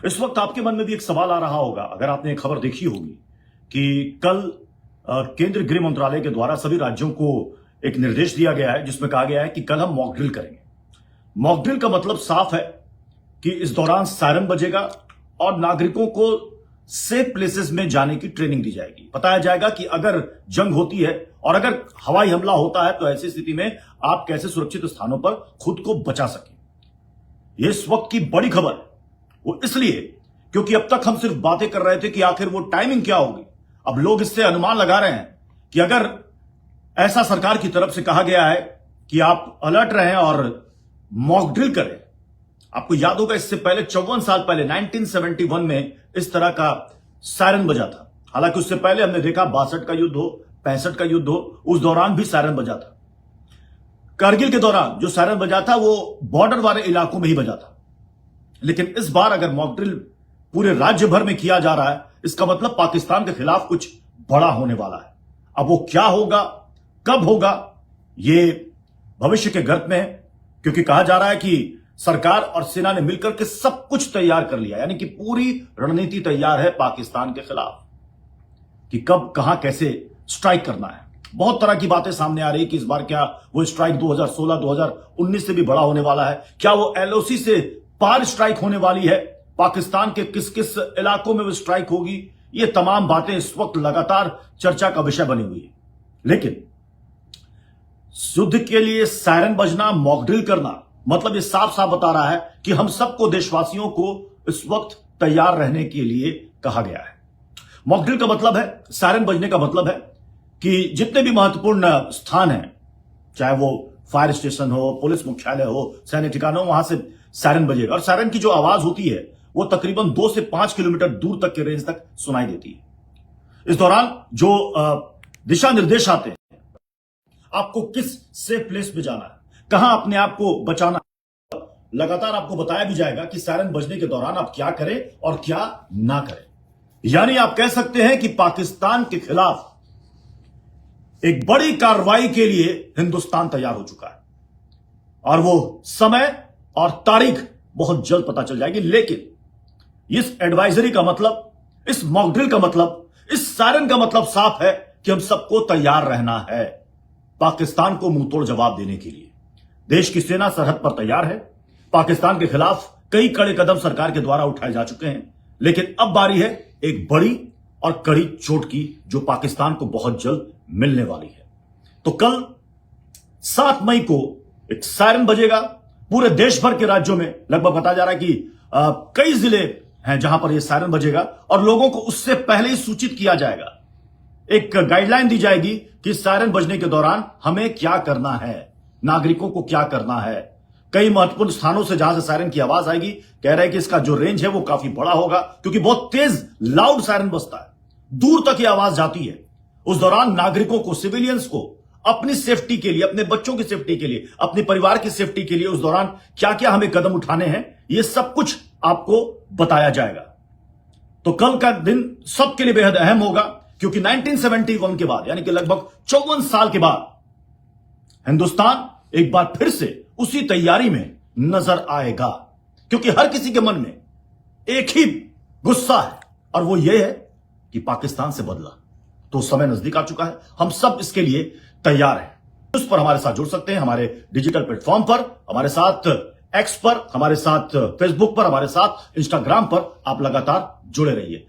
इस वक्त आपके मन में भी एक सवाल आ रहा होगा, अगर आपने एक खबर देखी होगी कि कल केंद्रीय गृह मंत्रालय के द्वारा सभी राज्यों को एक निर्देश दिया गया है जिसमें कहा गया है कि कल हम मॉक ड्रिल करेंगे। मॉक ड्रिल का मतलब साफ है कि इस दौरान सायरन बजेगा और नागरिकों को सेफ प्लेसेस में जाने की ट्रेनिंग दी जाएगी। बताया जाएगा कि अगर जंग होती है और अगर हवाई हमला होता है तो ऐसी स्थिति में आप कैसे सुरक्षित स्थानों पर खुद को बचा सकें। यह इस वक्त की बड़ी खबर है, वो इसलिए क्योंकि अब तक हम सिर्फ बातें कर रहे थे कि आखिर वो टाइमिंग क्या होगी। अब लोग इससे अनुमान लगा रहे हैं कि अगर ऐसा सरकार की तरफ से कहा गया है कि आप अलर्ट रहें और मॉक ड्रिल करें। आपको याद होगा इससे पहले 54 साल पहले 1971 में इस तरह का सायरन बजा था। हालांकि उससे पहले हमने देखा 62 का युद्ध हो, 65 का युद्ध हो, उस दौरान भी सायरन बजा था। कारगिल के दौरान जो सायरन बजा था वो बॉर्डर वाले इलाकों में ही बजा था। लेकिन इस बार अगर मॉक ड्रिल पूरे राज्य भर में किया जा रहा है, इसका मतलब पाकिस्तान के खिलाफ कुछ बड़ा होने वाला है। अब वो क्या होगा, कब होगा, ये भविष्य के गर्त में है, क्योंकि कहा जा रहा है कि सरकार और सेना ने मिलकर के सब कुछ तैयार कर लिया, यानी कि पूरी रणनीति तैयार है पाकिस्तान के खिलाफ कि कब, कहां, कैसे स्ट्राइक करना है। बहुत तरह की बातें सामने आ रही कि इस बार क्या वो स्ट्राइक 2016, 2019 से भी बड़ा होने वाला है, क्या वो एलओसी से पार स्ट्राइक होने वाली है, पाकिस्तान के किस किस इलाकों में वो स्ट्राइक होगी। ये तमाम बातें इस वक्त लगातार चर्चा का विषय बनी हुई है। लेकिन युद्ध के लिए सायरन बजना, मॉक ड्रिल करना, मतलब ये साफ साफ बता रहा है कि हम सबको, देशवासियों को इस वक्त तैयार रहने के लिए कहा गया है। मॉक ड्रिल का मतलब है, सायरन बजने का मतलब है कि जितने भी महत्वपूर्ण स्थान हैं, चाहे वो फायर स्टेशन हो, पुलिस मुख्यालय हो, सैन्य ठिकाना हो, वहां से सायरन बजेगा। और सायरन की जो आवाज होती है वो तकरीबन 2 से 5 किलोमीटर दूर तक के रेंज तक सुनाई देती है। इस दौरान जो दिशा निर्देश आते हैं, आपको किस सेफ प्लेस पे जाना है, कहां अपने आप को बचाना है, लगातार आपको बताया भी जाएगा कि सायरन बजने के दौरान आप क्या करें और क्या ना करें। यानी आप कह सकते हैं कि पाकिस्तान के खिलाफ एक बड़ी कार्रवाई के लिए हिंदुस्तान तैयार हो चुका है और वो समय और तारीख बहुत जल्द पता चल जाएगी। लेकिन इस एडवाइजरी का मतलब, इस मॉक ड्रिल का मतलब, इस सायरन का मतलब साफ है कि हम सबको तैयार रहना है पाकिस्तान को मुंहतोड़ जवाब देने के लिए। देश की सेना सरहद पर तैयार है। पाकिस्तान के खिलाफ कई कड़े कदम सरकार के द्वारा उठाए जा चुके हैं। लेकिन अब बारी है एक बड़ी और कड़ी चोट की, जो पाकिस्तान को बहुत जल्द मिलने वाली है। तो कल 7 मई को एक सायरन बजेगा पूरे देश भर के राज्यों में। लगभग बताया जा रहा है कि कई जिले हैं जहां पर यह सायरन बजेगा और लोगों को उससे पहले ही सूचित किया जाएगा। एक गाइडलाइन दी जाएगी कि सायरन बजने के दौरान हमें क्या करना है, नागरिकों को क्या करना है। कई महत्वपूर्ण स्थानों से जहां से सायरन की आवाज आएगी, कह रहे हैं कि इसका जो रेंज है वो काफी बड़ा होगा, क्योंकि बहुत तेज लाउड सायरन बजता है, दूर तक ये आवाज जाती है। उस दौरान नागरिकों को, सिविलियंस को अपनी सेफ्टी के लिए, अपने बच्चों की सेफ्टी के लिए, अपने परिवार की सेफ्टी के लिए उस दौरान क्या क्या हमें कदम उठाने हैं, ये सब कुछ आपको बताया जाएगा। तो कल का दिन सबके लिए बेहद अहम होगा, क्योंकि 1971 के बाद, यानी कि लगभग 54 साल के बाद, हिंदुस्तान एक बार फिर से उसी तैयारी में नजर आएगा। क्योंकि हर किसी के मन में एक ही गुस्सा है और वो ये है कि पाकिस्तान से बदला। तो समय नजदीक आ चुका है, हम सब इसके लिए तैयार हैं। उस पर हमारे साथ जुड़ सकते हैं, हमारे डिजिटल प्लेटफॉर्म पर, हमारे साथ एक्स पर, हमारे साथ फेसबुक पर, हमारे साथ इंस्टाग्राम पर। आप लगातार जुड़े रहिए।